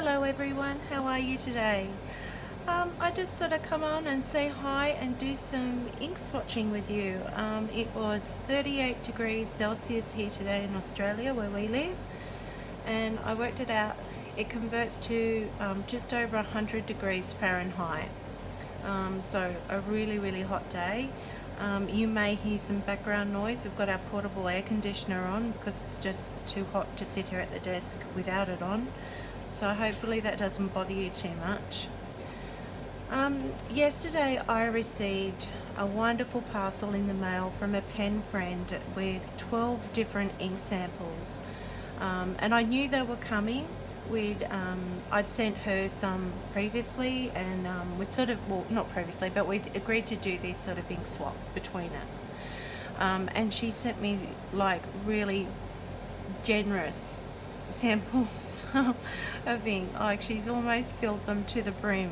Hello everyone, how are you today? I just sort of come on and say hi and do some ink swatching with you. It was 38 degrees Celsius here today in Australia where we live, and I worked it out. It converts to just over 100 degrees Fahrenheit. So a really hot day. You may hear some background noise. We've got our portable air conditioner on because it's just too hot to sit here at the desk without it on. So hopefully that doesn't bother you too much. Yesterday I received a wonderful parcel in the mail from a pen friend with 12 different ink samples. And I knew they were coming. I'd sent her some previously, and we'd sort of, well, not previously, but we'd agreed to do this sort of ink swap between us. And she sent me like really generous samples of ink. Like, she's almost filled them to the brim,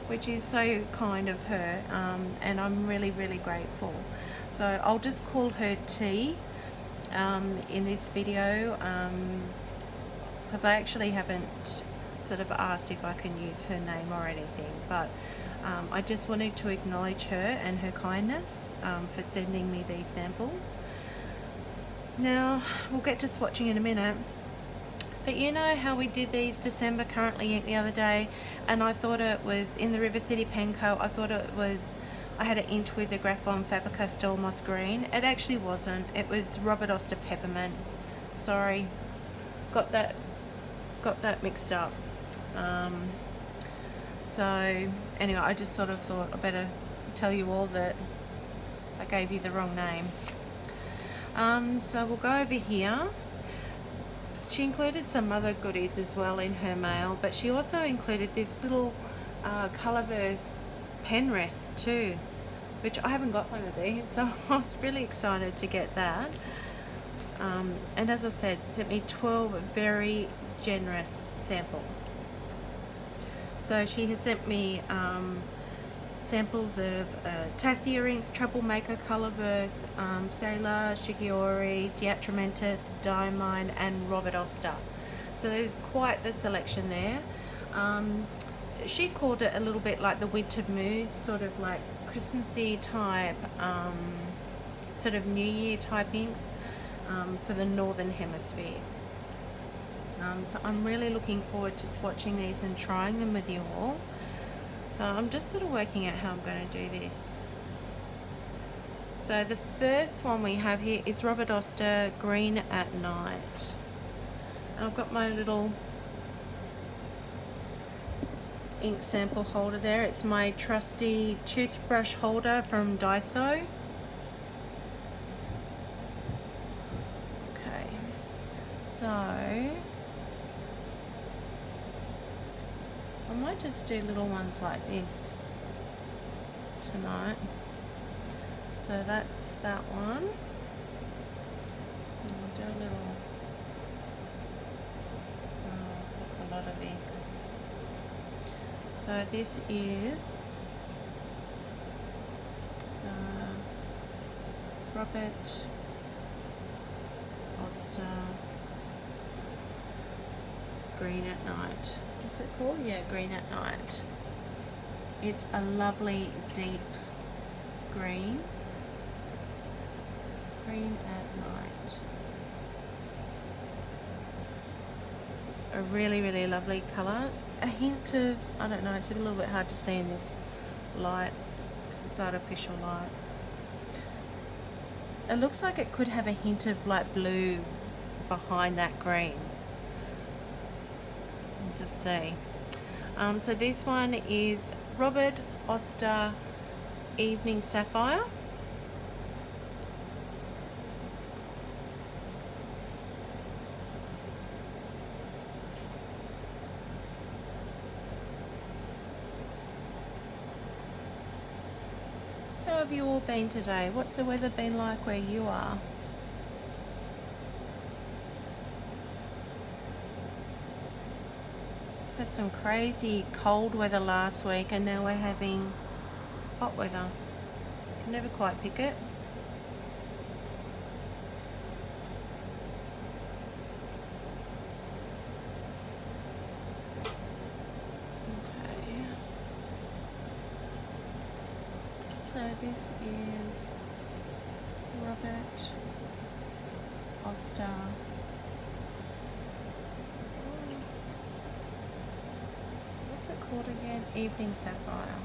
which is so kind of her, and I'm really grateful. So I'll just call her T in this video, because I actually haven't sort of asked if I can use her name or anything, but I just wanted to acknowledge her and her kindness for sending me these samples. Now we'll get to swatching in a minute, but you know how we did these December Currently ink the other day, and I thought it was in the River City Pen Co. I thought it was, I had it inked with the Graphon Faber-Castell Moss Green. It actually wasn't. It was Robert Oster Peppermint. Sorry, got that mixed up. So anyway, I just sort of thought I better tell you all that I gave you the wrong name. So we'll go over here. She included some other goodies as well in her mail, but she also included this little Colourverse pen rest too, which I haven't got one of these, so I was really excited to get that. And as I said, sent me 12 very generous samples. So she has sent me samples of Tassia inks, Troublemaker, Colourverse, Sailor, Shigeori, Diatomers, Diamond, and Robert Oster. So there's quite the selection there. She called it a little bit like the winter moods, sort of like Christmassy type, sort of New Year type inks for the Northern Hemisphere. So I'm really looking forward to swatching these and trying them with you all. So I'm just sort of working out how I'm going to do this. So the first one we have here is Robert Oster Green at Night. And I've got my little ink sample holder there. It's my trusty toothbrush holder from Daiso. Okay, so I might just do little ones like this tonight. So that's that one. And I'll do a little, that's a lot of ink. So this is Robert Oster Green at Night. What's it called? Yeah, Green at Night. It's a lovely deep green. Green at Night. A really lovely colour. A hint of, I don't know, it's a little bit hard to see in this light because it's artificial light. It looks like it could have a hint of light blue behind that green. Just see. So this one is Robert Oster Evening Sapphire. How have you all been today? What's the weather been like where you are? Had some crazy cold weather last week, and now we're having hot weather. Can never quite pick it. So this is Robert Oster. What's it called again? Evening Sapphire.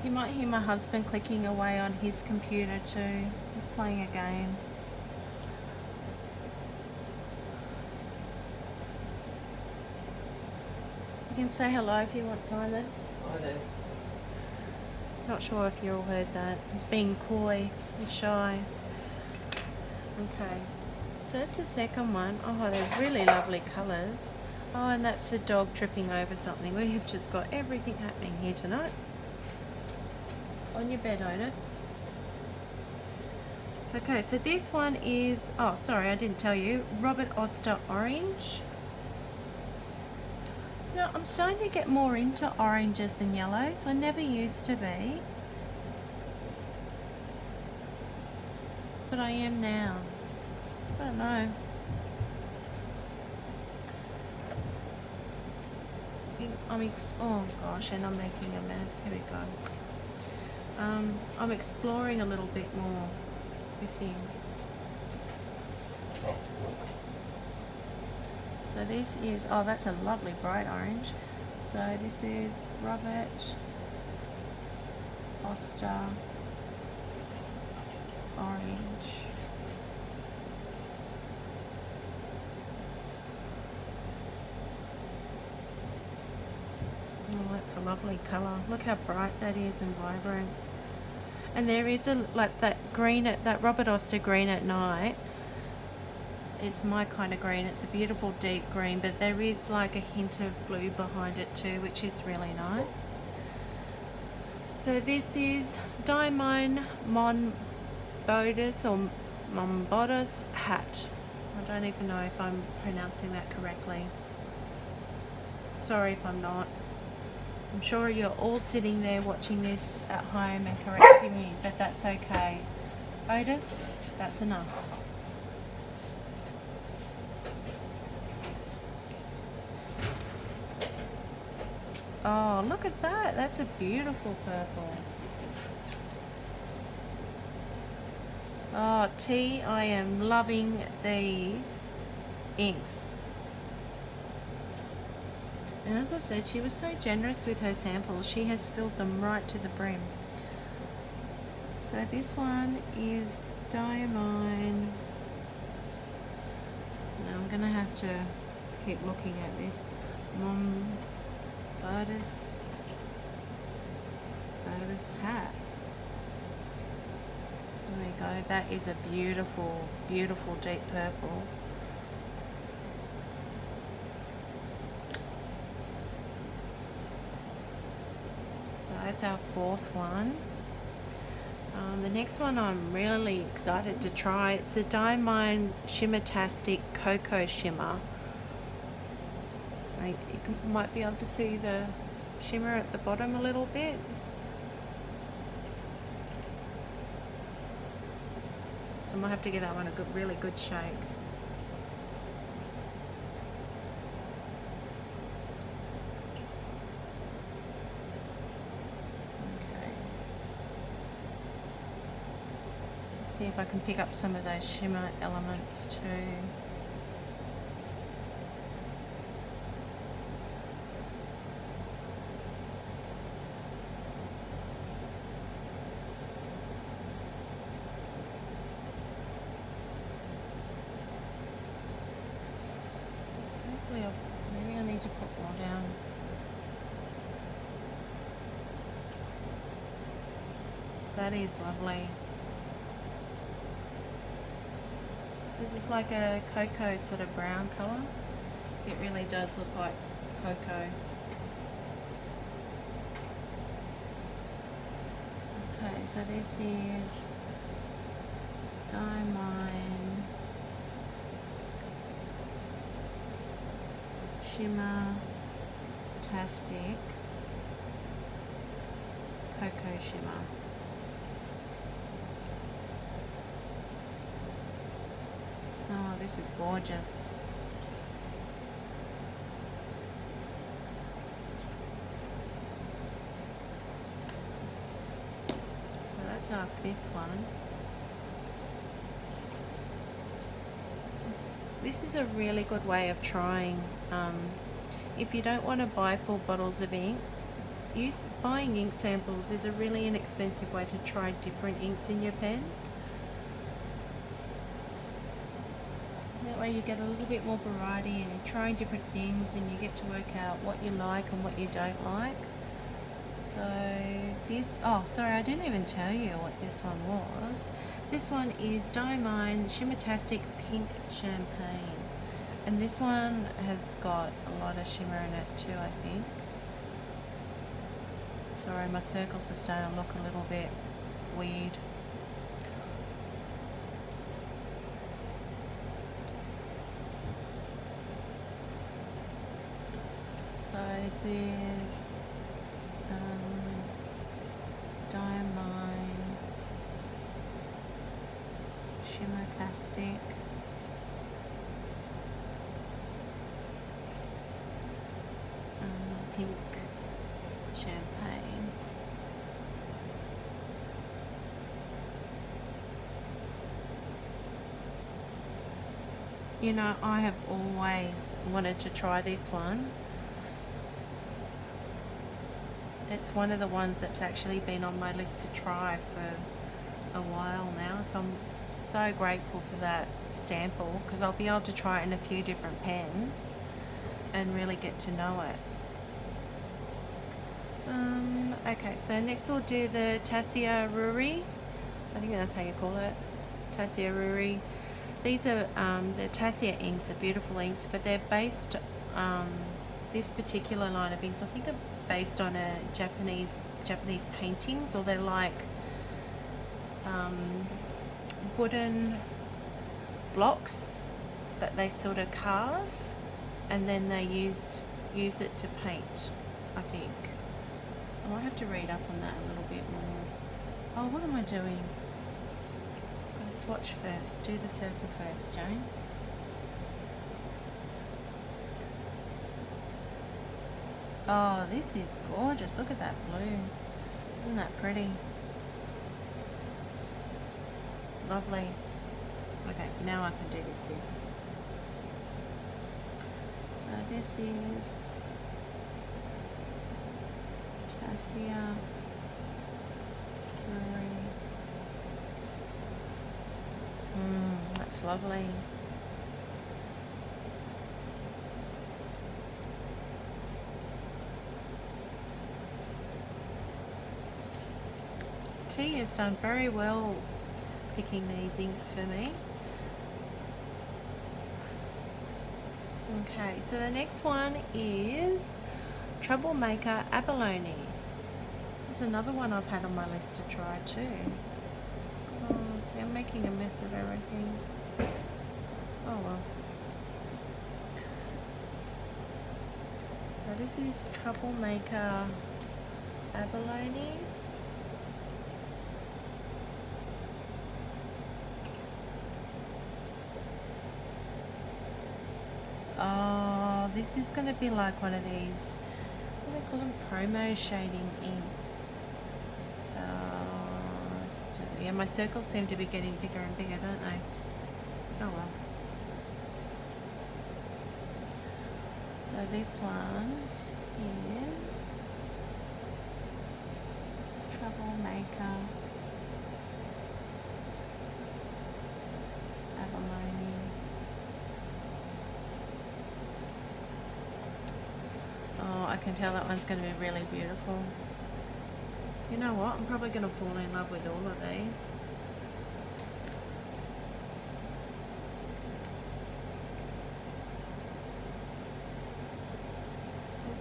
You might hear my husband clicking away on his computer too. He's playing a game. You can say hello if you want, Simon. I do. Not sure if you all heard that. He's being coy and shy. Okay, so that's the second one. Oh, they're really lovely colours. Oh, and that's the dog tripping over something. We have just got everything happening here tonight. On your bed, Otis. Okay, so this one is, oh sorry, I didn't tell you, Robert Oster Orange. No, I'm starting to get more into oranges than yellows. I never used to be, but I am now. I don't know. Oh gosh, and I'm making a mess. Here we go. I'm exploring a little bit more with things. So this is, oh that's a lovely bright orange. So this is Robert Oster Orange. Oh, that's a lovely colour. Look how bright that is and vibrant. And there is a, like that green, that Robert Oster green at night. It's my kind of green. It's a beautiful deep green, but there is like a hint of blue behind it too, which is really nice. So this is Diamond Monbodus or Monbodus hat. I don't even know if I'm pronouncing that correctly. Sorry if I'm not. I'm sure you're all sitting there watching this at home and correcting me, but that's okay. Otis, that's enough. Oh, look at that. That's a beautiful purple. Oh, T, I am loving these inks. And as I said, she was so generous with her samples. She has filled them right to the brim. So this one is Diamond. Now I'm going to have to keep looking at this. Monbodus hat. There we go. That is a beautiful, beautiful deep purple. So that's our fourth one. The next one I'm really excited to try. It's the Diamond Shimmertastic Cocoa Shimmer. You might be able to see the shimmer at the bottom a little bit. So I might have to give that one a really good shake. See if I can pick up some of those shimmer elements too. Hopefully maybe I need to put more down. That is lovely. This is like a cocoa sort of brown colour. It really does look like cocoa. Okay, so this is Diamond Shimmer-tastic Cocoa Shimmer. Oh, this this is gorgeous. So that's our 5th one. This is a really good way of trying. If you don't want to buy full bottles of ink, buying ink samples is a really inexpensive way to try different inks in your pens. That way you get a little bit more variety and you're trying different things and you get to work out what you like and what you don't like. So this, oh sorry, I didn't even tell you what this one was. This one is Diamond Shimmertastic Pink Champagne. And this one has got a lot of shimmer in it too, I think. Sorry, my circles are starting to look a little bit weird. So this is Diamond Shimmertastic Pink Champagne. You know, I have always wanted to try this one. It's one of the ones that's actually been on my list to try for a while now, so I'm so grateful for that sample because I'll be able to try it in a few different pens and really get to know it. Okay, so next we'll do the Tassia Ruri. I think that's how you call it. Tassia Ruri. These are the Tassia inks, are beautiful inks, but they're based, this particular line of inks I think are based on a Japanese paintings, or they're like wooden blocks that they sort of carve and then they use it to paint, I think. I might have to read up on that a little bit more. Oh, what am I doing? I'm going to swatch first. Do the circle first, Jayne. Oh, this is gorgeous. Look at that blue. Isn't that pretty? Lovely. Okay, now I can do this bit. So this is Tassia Ruri. That's lovely. T has done very well picking these inks for me. Okay, so the next one is Troublemaker Abalone. This is another one I've had on my list to try too. Oh, see, I'm making a mess of everything. Oh well. So this is Troublemaker Abalone. Oh, this is going to be like one of these, what do they call them, promo shading inks. Yeah, my circles seem to be getting bigger and bigger, don't they? Oh well. So this one is Troublemaker Abalone. Oh, I can tell that one's going to be really beautiful. You know what? I'm probably going to fall in love with all of these.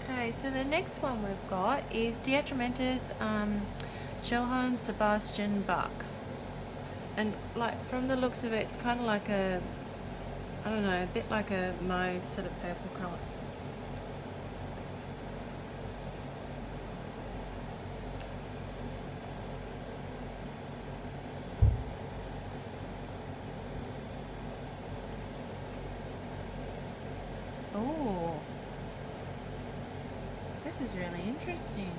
Okay, so the next one we've got is Diatomers Johann Sebastian Bach. And like from the looks of it, it's kind of like a, I don't know, a bit like a mauve sort of purple colour. this is really interesting.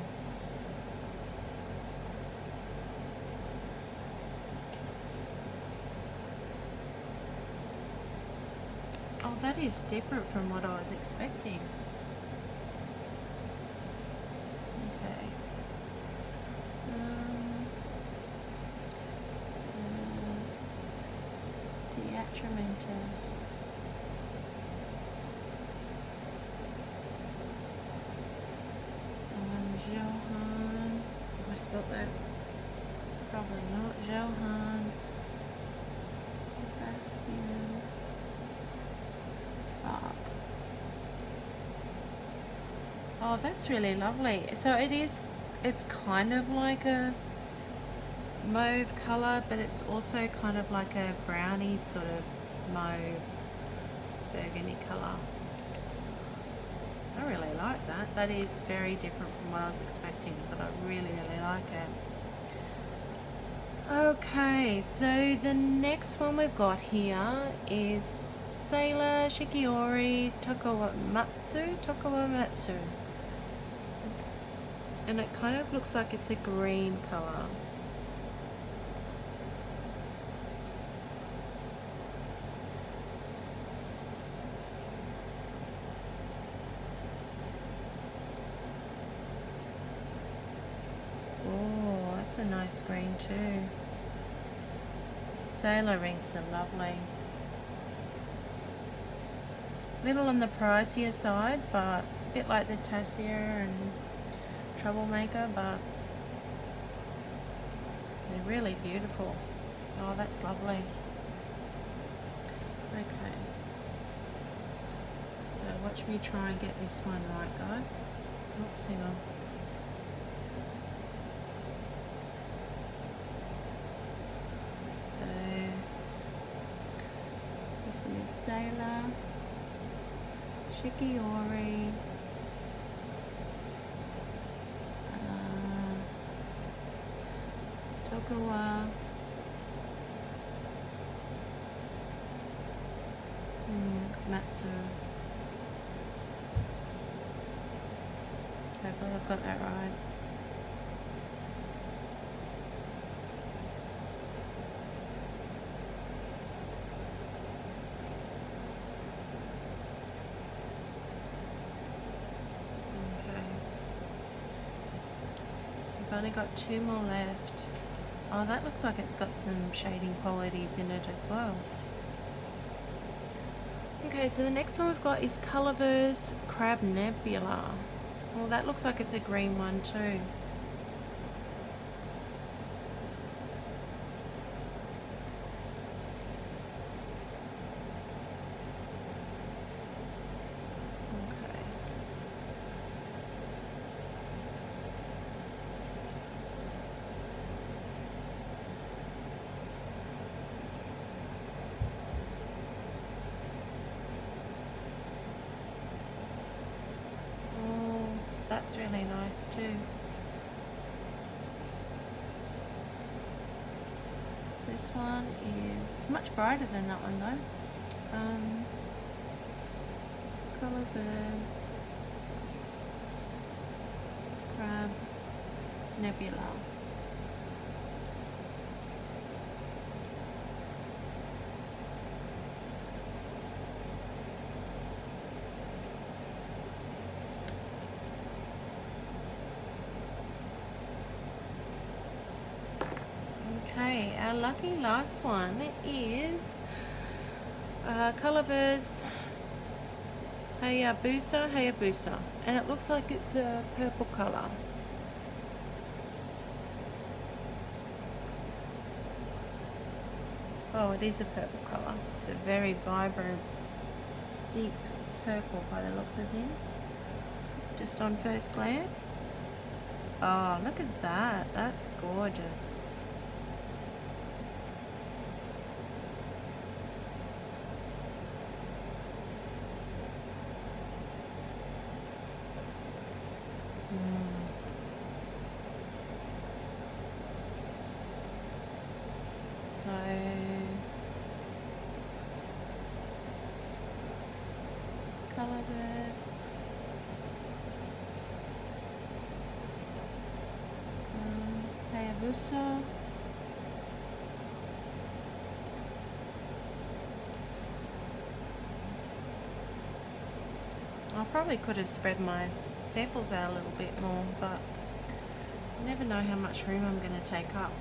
Oh, that is different from what I was expecting. Okay. Diatomers. Johan. Have I spelled that? Probably not. Johan. Sebastian. Bach. Oh, that's really lovely. So it's kind of like a mauve colour, but it's also kind of like a brownie sort of mauve burgundy colour. I really like that. That is very different from what I was expecting, but I really, really like it. Okay, so the next one we've got here is Sailor Shikiori Tokawamatsu. And it kind of looks like it's a green colour. Oh, that's a nice green too. Sailor rings are lovely. Little on the pricier side, but a bit like the Tassia and Troublemaker, but they're really beautiful. Oh, that's lovely. Okay. So watch me try and get this one right, guys. Oops, hang on. So this is Sailor Shikiori Tokawa Matsu. Hopefully I've got that right. Okay. So I've only got 2 more left. Oh, that looks like it's got some shading qualities in it as well. Okay, so the next one we've got is Colorverse Crab Nebula. Well, that looks like it's a green one too. That's really nice too. So this one is much brighter than that one though. Colorverse Crab Nebula. Okay, our lucky last one is Colorverse Hayabusa, and it looks like it's a purple colour. Oh, it is a purple colour. It's a very vibrant, deep purple by the looks of things, just on first glance. Oh, look at that. That's gorgeous. So Colorverse Hayabusa. I probably could have spread my samples out a little bit more, but you never know how much room I'm going to take up.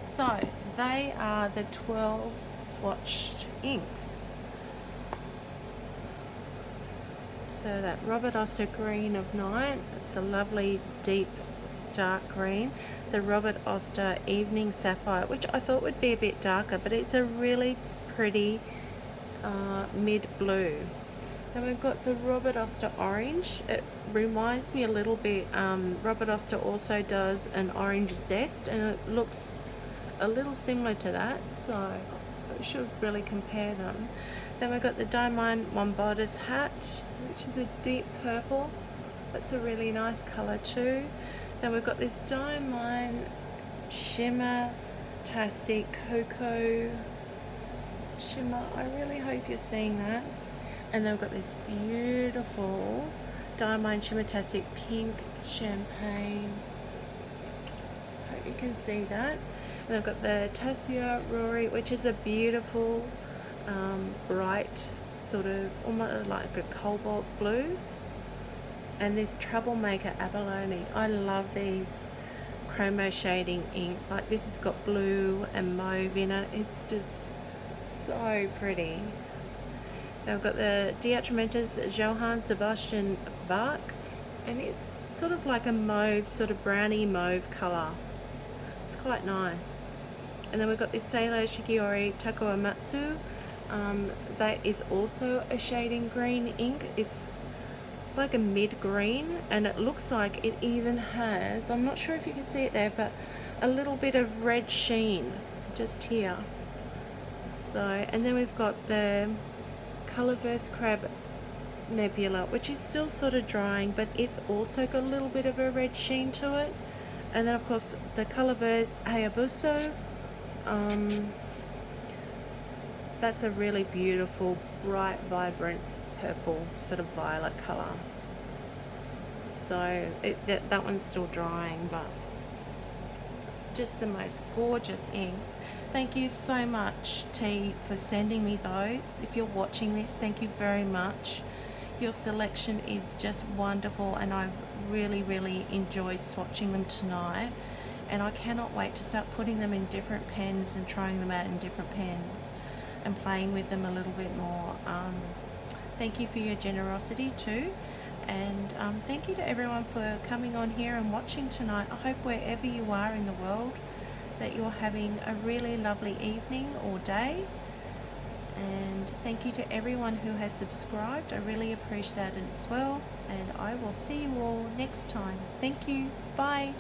So they are the 12 swatched inks. So that Robert Oster Green of Night, it's a lovely deep dark green. The Robert Oster Evening Sapphire, which I thought would be a bit darker, but it's a really pretty mid blue. Then we've got the Robert Oster Orange. It reminds me a little bit, Robert Oster also does an orange zest, and it looks a little similar to that, so I should really compare them. Then we've got the Diamond One Bodice Hat, which is a deep purple. That's a really nice colour too. Then we've got this Diamond Shimmer Tastic Cocoa Shimmer. I really hope you're seeing that. And then we've got this beautiful Diamond Shimmer Tastic Pink Champagne. Hope you can see that. And I've got the Tassia Ruri, which is a beautiful bright sort of almost like a cobalt blue. And this Troublemaker Abalone. I love these chromo shading inks. Like this has got blue and mauve in it. It's just so pretty. Then I've got the Diatomers Johann Sebastian Bach, and it's sort of like a mauve, sort of browny mauve colour. It's quite nice. And then we've got this Sailor Shikiori Takoamatsu. That is also a shading green ink. It's like a mid green, and it looks like it even has, I'm not sure if you can see it there, but a little bit of red sheen just here. So, and then we've got the Colorverse Crab Nebula, which is still sort of drying, but it's also got a little bit of a red sheen to it. And then of course the Colorverse Hayabusa, that's a really beautiful bright vibrant purple sort of violet colour. So that one's still drying, but just the most gorgeous inks. Thank you so much, T, for sending me those. If you're watching this, thank you very much. Your selection is just wonderful, and I've really enjoyed swatching them tonight, and I cannot wait to start putting them in different pens and trying them out in different pens and playing with them a little bit more. Thank you for your generosity too, and thank you to everyone for coming on here and watching tonight. I hope wherever you are in the world that you're having a really lovely evening or day, and thank you to everyone who has subscribed. I really appreciate it as well, and I will see you all next time. Thank you. Bye.